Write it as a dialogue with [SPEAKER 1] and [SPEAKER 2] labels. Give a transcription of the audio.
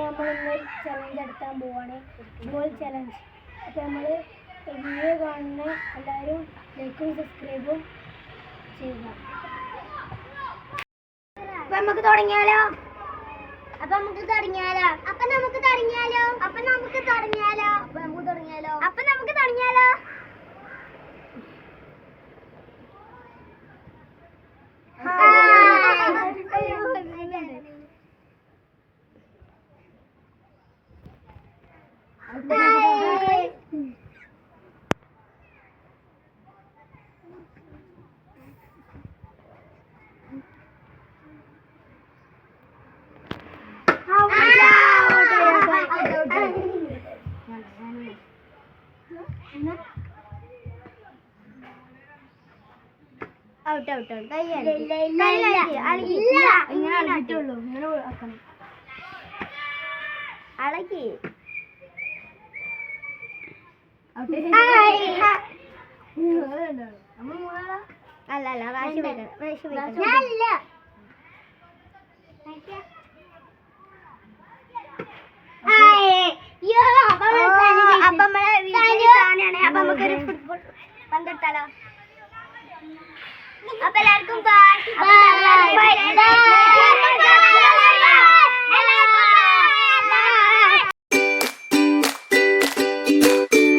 [SPEAKER 1] നമ്മൾ ഇന്ന് ചലഞ്ച് നടത്താൻ പോവാണ്, ഫുട്ബോൾ ചലഞ്ച്. അപ്പോൾ നമ്മൾ വീഡിയോ കാണുന്ന എല്ലാവരും ലൈക്കും സബ്സ്ക്രൈബും ചെയ്യുക. അപ്പം നമുക്ക് തുടങ്ങിയാലോ? ഫുട്ബോൾ പന്തെടുത്താലോ? അപ്പൊ എല്ലാവർക്കും ബൈ.